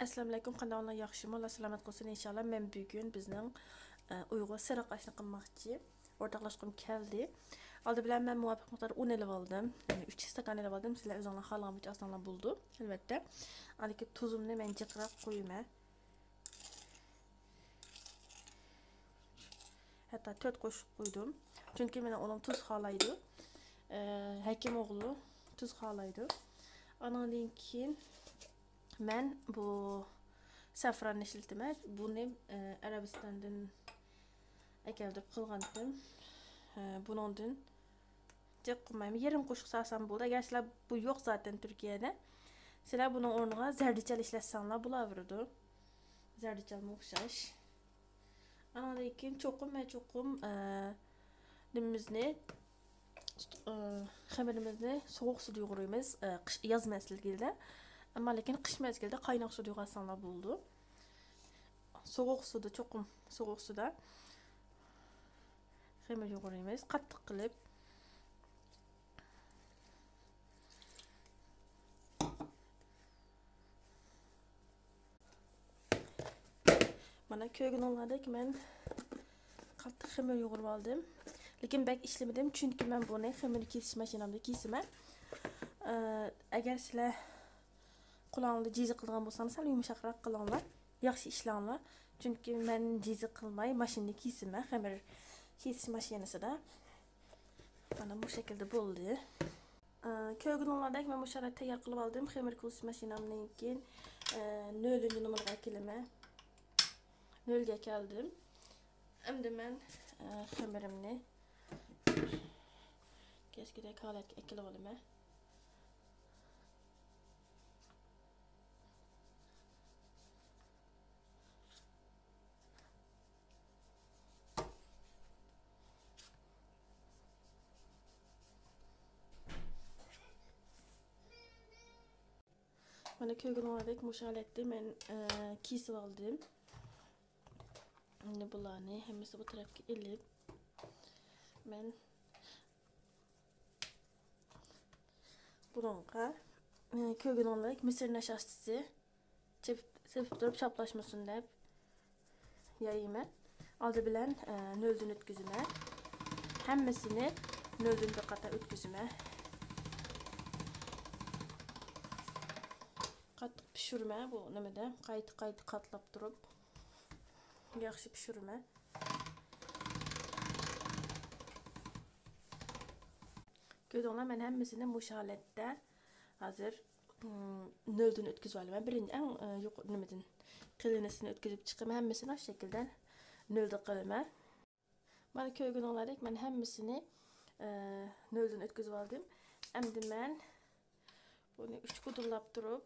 Assalamu alaykum, qanday yaxshimi? Alloh salomat qilsin inshaalloh. Men bugun bizning Uyg'ur siriq oshni qilmoqchi. O'rtoqlashqim keldi. Oldi bilan men muvofiq miqdorda un elib oldim. Ya'ni 3 stakan elib oldim. Sizlar o'zingizlar xohlagancha osonlar bo'ldi, albatta. Albatta tuzimni men jiqrab qo'yaman. Hatta 4 qo'shib qo'ydim. Chunki meni o'g'lim tuz xohlaydi. Hakim o'g'li tuz xohlaydi. Ondan keyin men bu safranni ishiltiman. Buni Arabistondan kelib qilgandim. Buningdan jiq qilmayman. Yarim qo'shiq salsam bo'ldi. Agar sizlar bu yo'q zaten Turkiyada, sizlar buni o'rniga zardichal ishlatsanlar bo'laveradi. Zardichal o'xshash. Ondan keyin cho'qim nimamizni xamirimizni sovuq suvda yuvuramiz. Yoz mavsumida. Ammo lekin qish mezgilida qaynoq suvda yuvsanlar bo'ldi. Sovuq suvda, cho'qim sovuq suvda xamir yuvuramiz, qattiq qilib. Mana ko'rganinglardek men qattiq xamir yuvurib oldim. Lekin bak ishlamadim, chunki men buni xamir kesish mashinamda kesiman. Agar sizlar qo'lingizda jizi qilgan bo'lsangiz, sal yumshoqroq qilinglar, yaxshi ishlanglar. Chunki men jizi qilmay mashinada kesiman, xamir kesish mashinasida. Mana bu shaklda bo'ldi. Ko'rganinglardek men bu sharoitda tayyor qilib oldim. Xamir kesish mashinamdan keyin 0-numaraga kelaman. 0ga keldim. Endi men xamirimni keskidagi holatga ekilib olaman. Mana ko'rganinglardek bu holatda men kesib oldim. Endi bularni hammasi bu tarafga ilib men bunga ko'rganinglardek misir nashastasi sepib turib chaplashmasin deb yayman. Oldi bilan 0dan o'tkazaman. Hammasini 0dan bir qator o'tkazaman. Qattiq pishirma bu nimada, qayta qatlab turib yaxshi pishirma. Ko'rdinglar, men hammasini bu holatda hozir 0dan o'tkazib olaman. Birinchi nimadan qilinasini o'tkazib chiqaman, hammasini shu shaklda 0da qilaman. Mana ko'rganinglardek men hammasini 0dan o'tkazib oldim. Endi men buni 3 qudurlab turib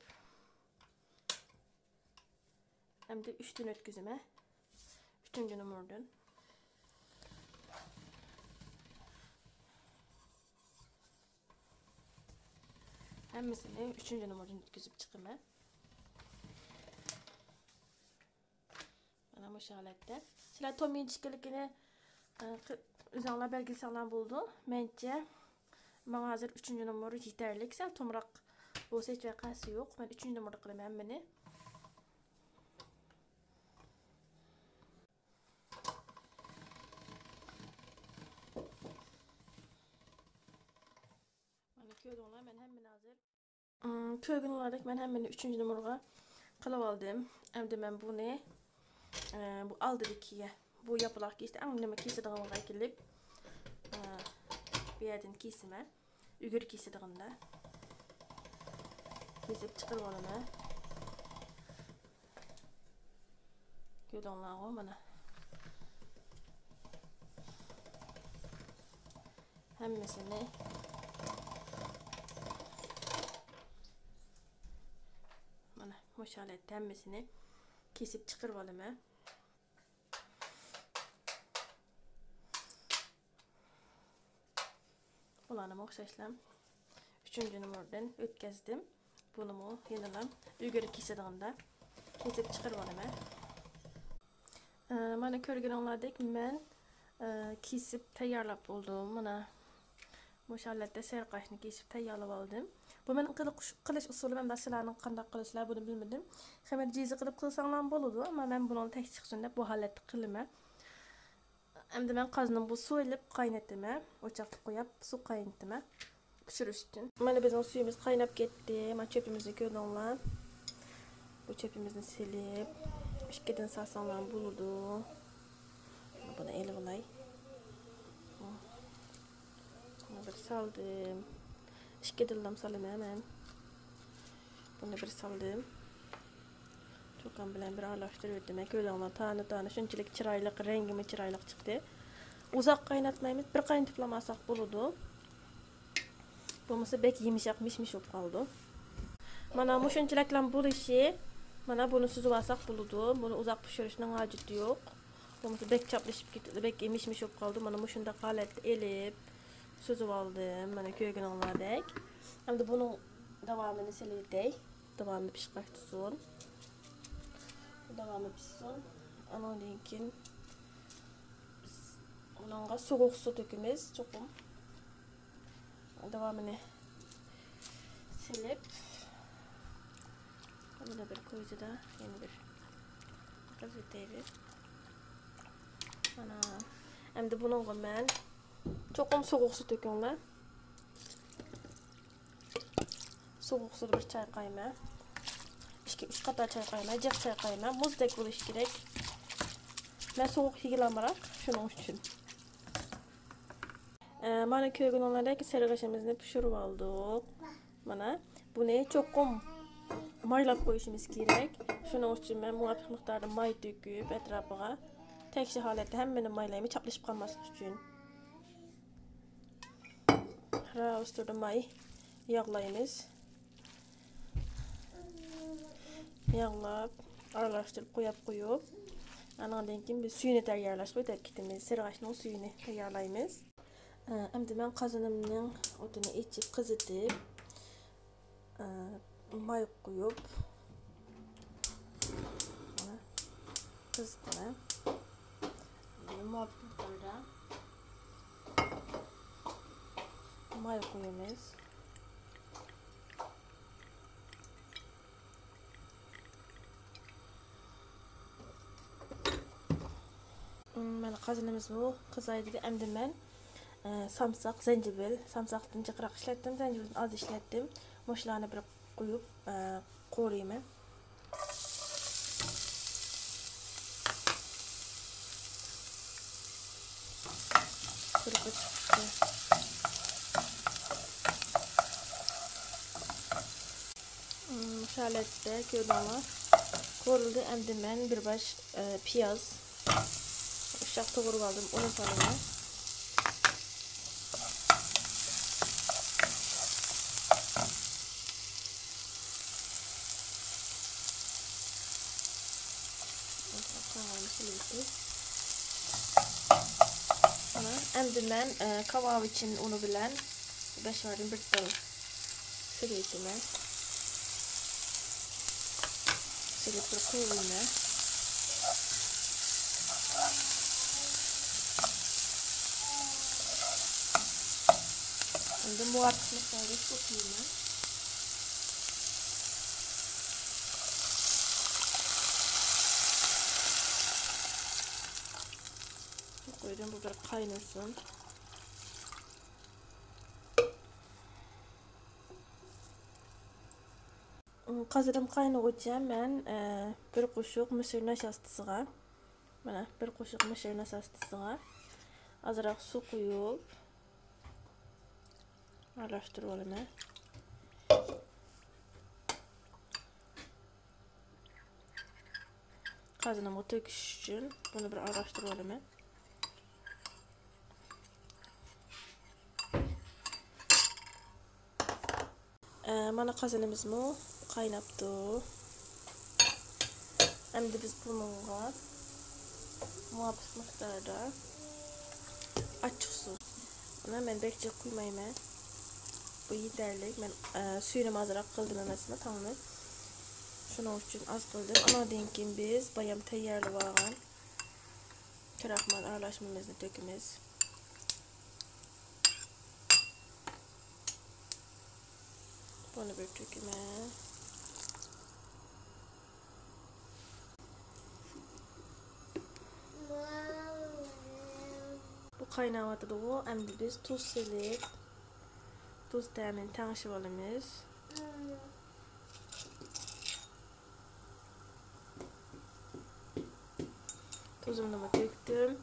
endi 3dan o'tkazaman. 3-numaradan. Hammasini 3-numaradan o'tkazib chiqaman. Mana bu holatda. Sizlar tom yeyishkiligini o'zingizlar belgilasanlar bo'ldi. Mencha menga hozir 3-numara yetarli. Sal tomroq bo'lsa hech vaqasi yo'q. Men 3-numara qilaman buni. Ko'rdinglar, men hammani hozir ko'rganinglardek men hammani 3-numaraga qilib oldim. Endi men buni bu oldidagiga bu yapaloq kesdi, nima kesiladigan kelib bu yerdan kesiman. Ugur kesidiganda kesib chiqarib olaman. Ko'rdinglar, mana hammasini bu holatda hammasini kesib chiqarib olaman. Bularni o'xshashlam 3-numaradan o'tkazdim. Buni yana uyga kesadiganda kesib chiqarib olaman. Mana ko'rganinglardek men kesib tayyorlab bo'ldim. Mana Bu holatda serqashni kesib tayyorlab oldim. Bu men qilish usulim, men sizlarning qanday qilisizlar buni bilmadim. Xamir jizi qilib qilsanglar bo'ladi, ammo men buni tek chiqsin deb bu holatda qilaman. Endi men qozni bu so'yilib qaynataman. O'choqqa qo'yib suv qaynataman pishirish uchun. Mana bizning suyimiz qaynab ketdi. Men cho'pimizni ko'rdinglar. Bu cho'pimizni silib, ishkidan salsanglar bo'ladi. Buni elib olay. Bir saldım. İşke dillam salaman hemen. Bunu bir saldım. Çokan bilen bir aralashtirdim. Ko'zinglar tani shunchalik chiroyli, rangimi chiroyli chiqdi. Uzoq qaynatmaymiz, bir qaynatlamasak bo'ladi. Bo'lmasa bek yumshoq mish-mish bo'lib qoldi. Mana bu shunchaliklam bo'lishi, mana buni suzib olsak bo'ladi. Buni uzoq pishirishning hojati yo'q. Bo'lmasa bek chaplashib ketdi, bek mish-mish bo'lib qoldi. Mana bu shunda holatda elib suzib oldim. Mana ko'rganinglardek. Endi bunun davomini silaydik. Davomi pishqach tutsin. Davomi pishsin. Andan keyin unga sovuq suv to'kamiz, cho'qim. Davomini silib, mana bir ko'zida yana bir qizitaymiz. Mana endi bunga men cho'qim sovuq suv to'kinglar. Soğuk suda bir çay qayma. 2-3 qator çay qayma, jiq çay qayma. Muzdek bo'lishi kerak. Men sovuq yegilamoq shuning uchun. Mana ko'rganinglardek serg'ashimizni pishirib oldik. Mana buni cho'qim maylab qo'yishimiz kerak. Shuning uchun men muvofiq miqdorda may to'kib atrofiga tekshi holatda hammani maylaymiz, chaplashib qolmaslik uchun. Ustida may yog'laymiz. Yağlab, aralashtirib qo'yib, andan keyin biz suyini tayyorlashga o'tib ketamiz. Serg'ashning suyini tayyorlaymiz. Endi men qozonimning o'tini ichib qizitib, may qo'yib, mana qizitdim. Muvofiqda may qo'yamiz. Mana qozonimiz bu qizaydi. Endi men samsaq, zanjibil, samsaqdan jiqroq ishlatdim, zanjibilni oz ishlatdim. Mo'shlarni bir qo'yib qo'rayman. Şaletde ko'rganlar ko'rildi. Endi men bir baş piyoz uşaq to'g'rab oldim, uni solaman. Endi men kebab için unu bilen 5 vardım bir dal süreydim. Sürüp bir koyayım. Endi muvaffaq miqdorda suv qo'yayman. Koydum, bu bir kaynasın. Qazirim qaynag'ucha men bir qo'shiq misir nashastisiga, mana bir qo'shiq misir nashastisiga azroq suv qo'yib aralashtirib olaman. Qazinimga to'kish uchun buni bir aralashtirib olaman. Mana qozonimiz bu qaynabdi. Endi biz bunga muvofiq miqdorda achchiq suv. Buni men bekcha quymayman. Bu yetarli. Men suyini ozroq qildim emasmi, tammi. Shuning uchun oz qildim. Andan keyin biz bayam tayyorlab olgan kraxmal aralashmamizni to'kamiz. Bunu bir töküme. Bu qaynamadı o. Endi biz tuz selib, tuz təmin tanışıb olamiz. Tuzumunu döktüm.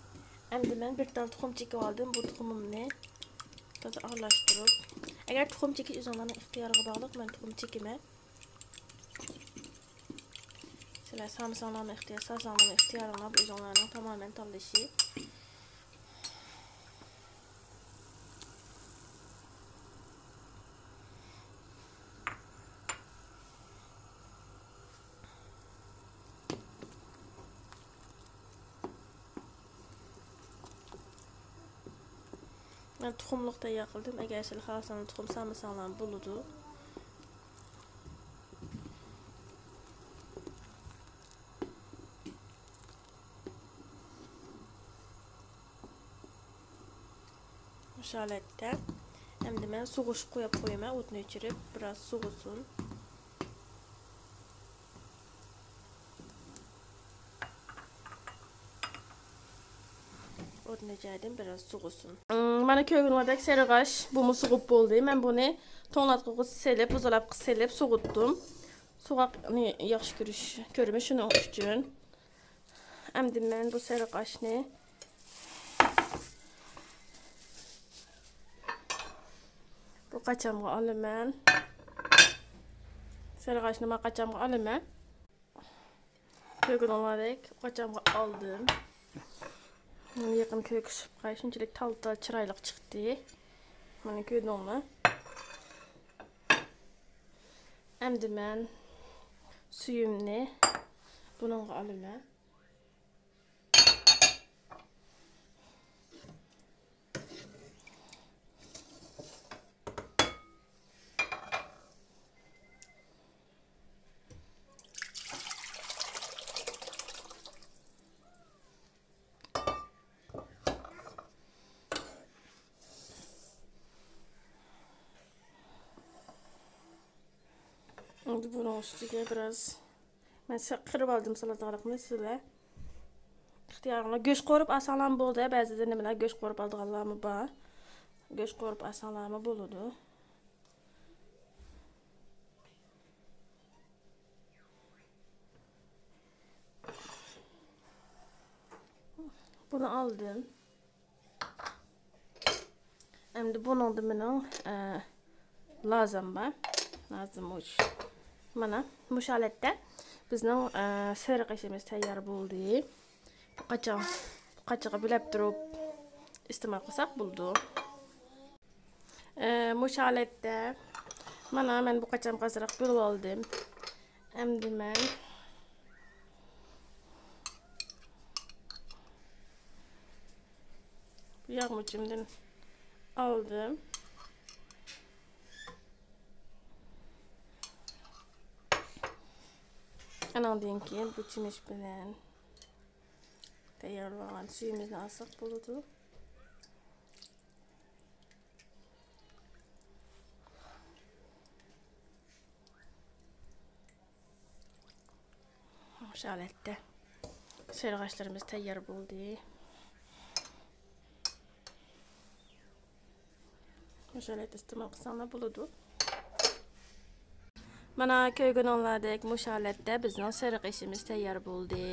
Endi ben bir tane tuxum çekib aldım. Bu tuxumumni toza aralashtirib. Agar tuxum chekish o'zingizning ixtiyoriga bog'liq, men tuxum chekime. Sizlar sarımsaqlarni sarımsaqlarni ixtiyoringlar, bu o'zingizlarning tamamen tanlashi. Ben tuxumluq tayyor qildim. Agar sizlar xohlasangiz tuxum sarımsaqlarni bo'ladi. Şu holatda endi men so'g'ish qo'yib qo'yaman, o'tni o'chirib, biroz so'g'sin. O'tni o'chirdim, biroz so'g'sin. Mana ko'rganinglardek sarig'ash bu so'g'ib bo'ldi. Men buni to'nglatqiga selib, buzalab selib so'g'itdim. So'g'aqni yaxshi ko'rish shuning uchun. Endi men bu sarig'ashni bu qachamga olaman. Sarig'ashni men qachamga olaman. Ko'rganinglardek qachamga oldim. Yaqin ko'kishib qo'y, shunchalik tal-tal chiroyli chiqdi. Mana ko'rdingmi? Endi men suyimni buningga olaman. Endi bunun üstüge biraz ben qirib aldım salatalıqni sizlar. İxtiyoringlar go'sht qo'rib asallam bo'ldi. Ba'zida nima bilan go'sht qo'rib olganlarmi bor. Go'sht qo'rib asallarmi bo'ladi. Bunu aldım. Endi bunun da mening lazım var. Lazım uç. Mana bu holatda bizning sarig'ashimiz tayyor bo'ldi. Qachig'i bilab turib iste'mol qilsak bo'ldi. Bu holatda mana men bu qacham qaziraq bo'lib oldim. Endi men bu yog'muchimdan aldım. Anandan keyin bu çimiş bilan tayyorlangan suyimizni alsak bo'ladi. Şu holatda sarig'ashlarimiz tayyor bo'ldi. Şu holatda iste'mol qilsanglar bo'ladi. Mana ko'rganinglardek bu holatda bizning sarig'ashimiz tayyor bo'ldi.